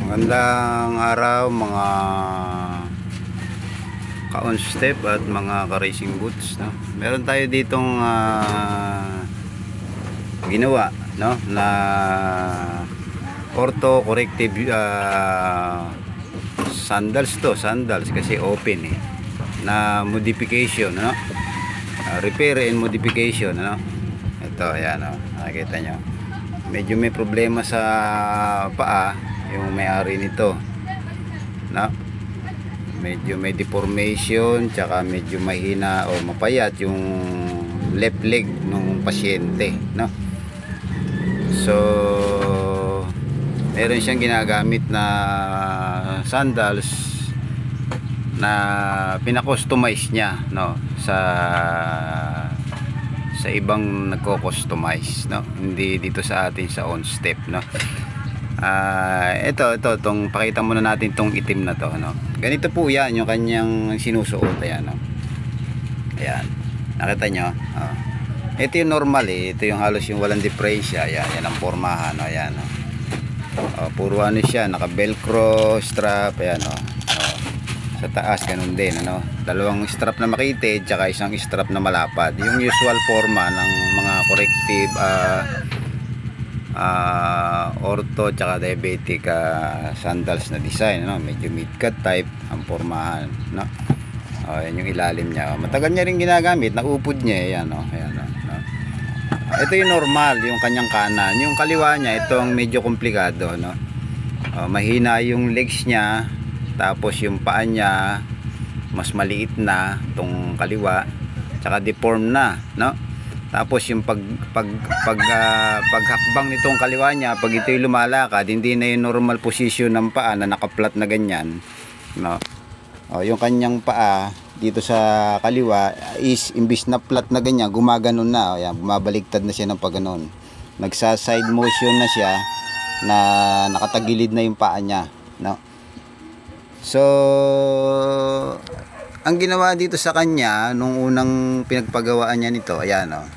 Magandang araw mga ka-on step at mga ka-racing boots, no? Meron tayo ditong ginawa, no, na ortho corrective sandals kasi open na modification, no? Repair and modification, no? Ito, ayan, no? Nakikita nyo medyo may problema sa paa yung may-ari nito, no? Medyo may deformation, tsaka medyo mahina o mapayat yung left leg ng pasyente, no? So meron siyang ginagamit na sandals na pina-customize niya, no, sa ibang nagko-customize, no, hindi dito sa atin sa on step, no. Itong pakita muna natin tong itim na to, no. Ganito po yan yung kanyang sinusuot, ayan, no. Ayan, nakita nyo, ito yung normal, ito yung halos yung walang diferensya. Ayan, yan ang pormahan, no. Ayan, no. Puro ano siya, naka velcro strap, ayan, no. Sa taas ganun din, ano, dalawang strap na makitid tsaka isang strap na malapad, yung usual forma ng mga corrective ortho tsaka diabetic sandals na design, no? Medyo mid-cut type ang pormahan, no? Yan yung ilalim niya. Matagal niya rin ginagamit, naupod niya, ayan, no? Ayan, no? Ito yung normal, yung kanyang kanan. Yung kaliwa niya, itong medyo komplikado, no? Mahina yung legs niya, tapos yung paa niya mas maliit na tong kaliwa, tsaka deform na, no? Tapos yung paghakbang nitong kaliwa niya, pag ito'y lumalakad, hindi na yung normal position ng paa na nakaplat na ganyan, no? Yung kanyang paa dito sa kaliwa is imbis na flat na ganyan, gumaganon na. Ayan, bumabaliktad na siya ng pagganon. Nagsa side motion na siya, na nakatagilid na yung paa niya, no? So ang ginawa dito sa kanya nung unang pinagpagawaan niya nito, ayan, no,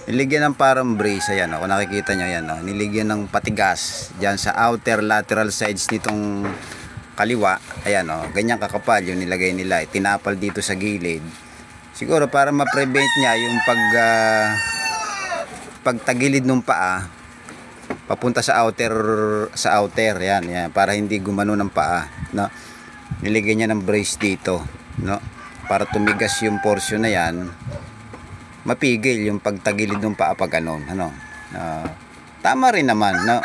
niligyan ng parang brace, ayan, no, kung nakikita niyo, ayan, no, niligyan ng patigas diyan sa outer lateral sides nitong kaliwa, ayan, no, ganyan kakapal yung nilagay nila, tinapal dito sa gilid, siguro para ma-prevent niya yung pagtagilid ng paa papunta sa outer, yan, para hindi gumano ng paa, no. Niligyan niya ng brace dito, no, para tumigas yung portion na yan, mapigil yung pagtagilid ng paa pag ganon, ano. Tama rin naman, no.